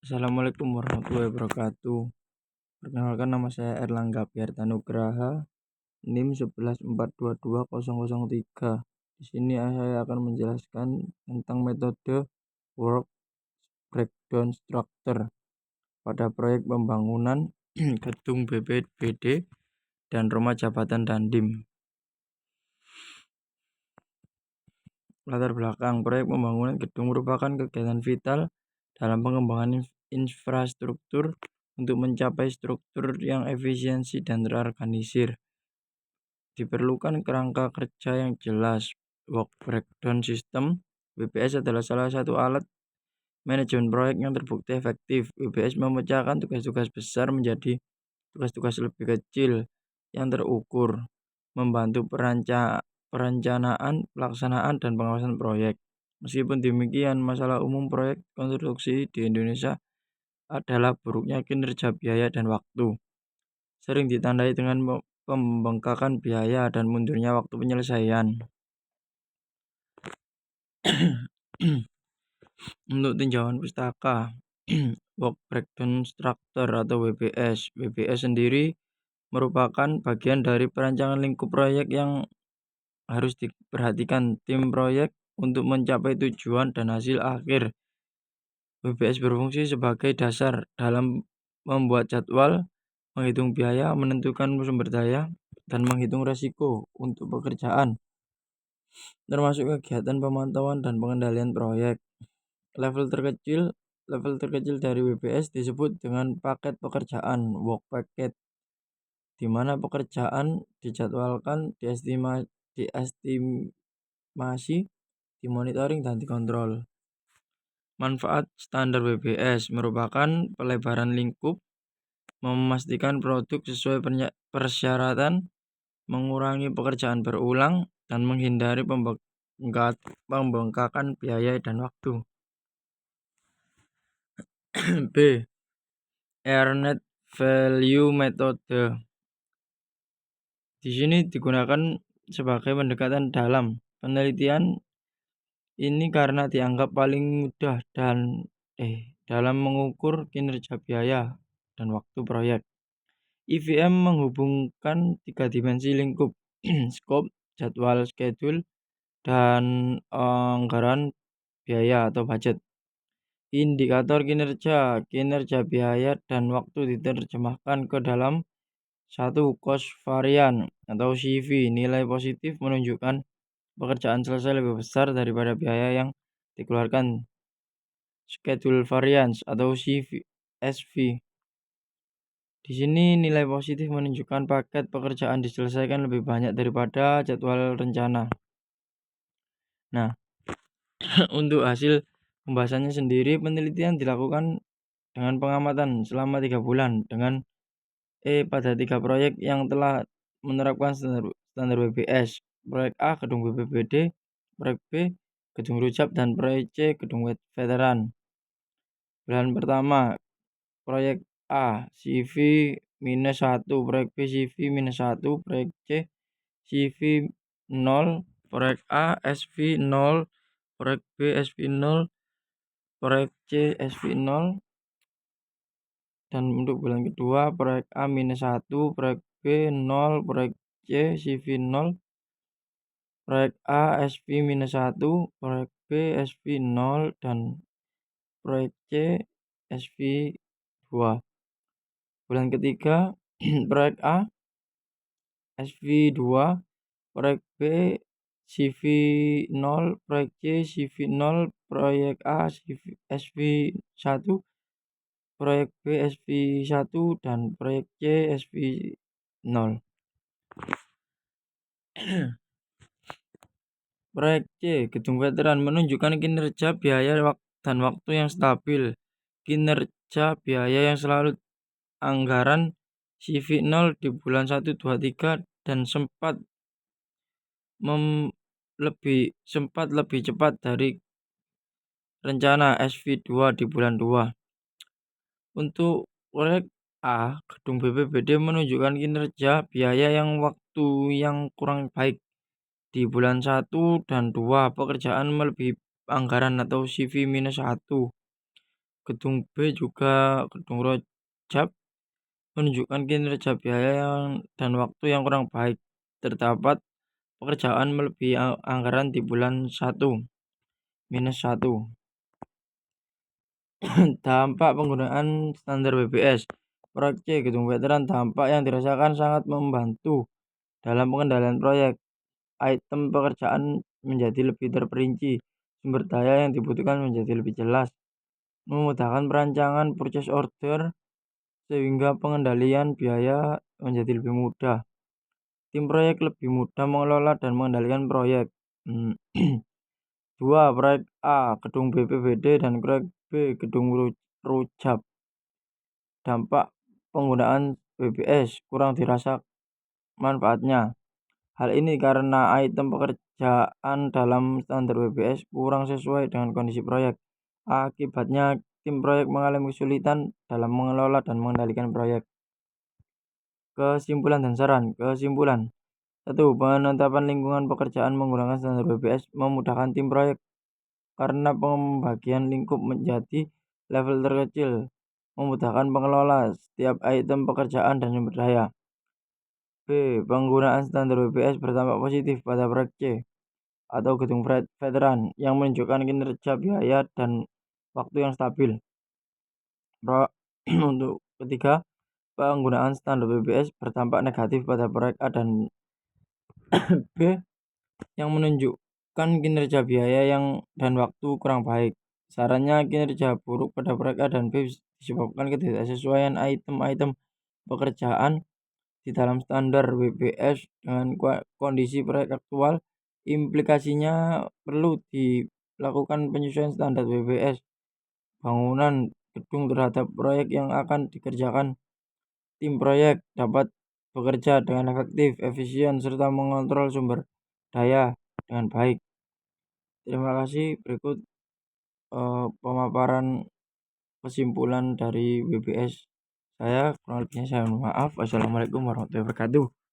Assalamualaikum warahmatullahi wabarakatuh. Perkenalkan, nama saya Erlangga Piartanugraha, NIM 11422003. Di sini saya akan menjelaskan tentang metode work breakdown structure pada proyek pembangunan gedung BPBD dan rumah jabatan Dandim. Latar belakang proyek pembangunan gedung merupakan kegiatan vital dalam pengembangan infrastruktur untuk mencapai struktur yang efisiensi dan terorganisir. Diperlukan kerangka kerja yang jelas. Work Breakdown System (WBS) adalah salah satu alat manajemen proyek yang terbukti efektif. WBS memecahkan tugas-tugas besar menjadi tugas-tugas lebih kecil yang terukur, membantu perencanaan, pelaksanaan, dan pengawasan proyek. Meskipun demikian, masalah umum proyek konstruksi di Indonesia adalah buruknya kinerja biaya dan waktu. Sering ditandai dengan pembengkakan biaya dan mundurnya waktu penyelesaian. Untuk tinjauan pustaka, Work Breakdown Structure atau WBS. WBS sendiri merupakan bagian dari perancangan lingkup proyek yang harus diperhatikan tim proyek untuk mencapai tujuan dan hasil akhir. WBS berfungsi sebagai dasar dalam membuat jadwal, menghitung biaya, menentukan sumber daya, dan menghitung resiko untuk pekerjaan, termasuk kegiatan pemantauan dan pengendalian proyek. Level terkecil dari WBS disebut dengan paket pekerjaan, work packet, di mana pekerjaan dijadwalkan, diestimasi, dimonitoring, dan dikontrol. Manfaat standar WBS merupakan pelebaran lingkup, memastikan produk sesuai persyaratan, mengurangi pekerjaan berulang, dan menghindari pembengkakan biaya dan waktu. B. Earned Value Method. Di sini digunakan sebagai pendekatan dalam penelitian ini karena dianggap paling mudah dalam mengukur kinerja biaya dan waktu proyek. EVM menghubungkan 3 dimensi lingkup, scope, jadwal, schedule, dan anggaran biaya atau budget. Indikator kinerja biaya dan waktu diterjemahkan ke dalam satu cost varian atau CV. Nilai positif menunjukkan pekerjaan selesai lebih besar daripada biaya yang dikeluarkan. Schedule variance atau SV. Di sini nilai positif menunjukkan paket pekerjaan diselesaikan lebih banyak daripada jadwal rencana. Nah, untuk hasil pembahasannya sendiri, penelitian dilakukan dengan pengamatan selama 3 bulan pada 3 proyek yang telah menerapkan standar WBS. Proyek A, gedung BPBD, proyek B, gedung Rujak, dan proyek C, gedung veteran. Bulan pertama, proyek A CV -1, proyek B CV -1, proyek C CV 0, proyek A SV 0, proyek B SV 0, proyek C SV 0. Dan untuk bulan kedua, proyek A -1, proyek B 0, proyek C CV 0, proyek A SV -1, proyek B SV 0, dan proyek C SV 2. Bulan ketiga, proyek A SV 2, proyek B CV 0, proyek C CV 0, proyek A SV 1, proyek B SV 1, dan proyek C SV 0. Proyek C, gedung veteran, menunjukkan kinerja biaya dan waktu yang stabil. Kinerja biaya yang selalu anggaran CV 0 di bulan 1, 2, 3 dan sempat lebih cepat dari rencana SV 2 di bulan 2. Untuk proyek A, gedung BPBD, menunjukkan kinerja biaya yang waktu yang kurang baik. Di bulan 1 dan 2, pekerjaan melebihi anggaran atau CV -1. Gedung B juga gedung Rojab menunjukkan kinerja biaya dan waktu yang kurang baik. Terdapat pekerjaan melebihi anggaran di bulan 1 minus 1. Dampak penggunaan standar WBS. Proyek C Gedung Veteran, dampak yang dirasakan sangat membantu dalam pengendalian proyek. Item pekerjaan menjadi lebih terperinci, sumber daya yang dibutuhkan menjadi lebih jelas, memudahkan perancangan purchase order sehingga pengendalian biaya menjadi lebih mudah. Tim proyek lebih mudah mengelola dan mengendalikan proyek. 2. Proyek A Gedung BPBD dan proyek B Gedung Rujab. Dampak penggunaan WBS kurang dirasa manfaatnya. Hal ini karena item pekerjaan dalam standar WBS kurang sesuai dengan kondisi proyek. Akibatnya, tim proyek mengalami kesulitan dalam mengelola dan mengendalikan proyek. Kesimpulan dan saran. Kesimpulan. 1. Penetapan lingkungan pekerjaan menggunakan standar WBS memudahkan tim proyek karena pembagian lingkup menjadi level terkecil, memudahkan pengelola setiap item pekerjaan dan sumber daya. B. Penggunaan standar WBS berdampak positif pada proyek C atau gedung veteran yang menunjukkan kinerja biaya dan waktu yang stabil. Untuk ketiga, penggunaan standar WBS berdampak negatif pada proyek A dan B yang menunjukkan kinerja biaya dan waktu kurang baik. Sarannya, kinerja buruk pada proyek A dan B disebabkan ketidaksesuaian item-item pekerjaan di dalam standar WBS dengan kondisi proyek aktual. Implikasinya perlu dilakukan penyesuaian standar WBS bangunan gedung terhadap proyek yang akan dikerjakan. Tim proyek dapat bekerja dengan efektif, efisien, serta mengontrol sumber daya dengan baik. Terima kasih. Berikut pemaparan kesimpulan dari WBS saya. Kurang lebihnya saya mohon maaf. Wassalamualaikum warahmatullahi wabarakatuh.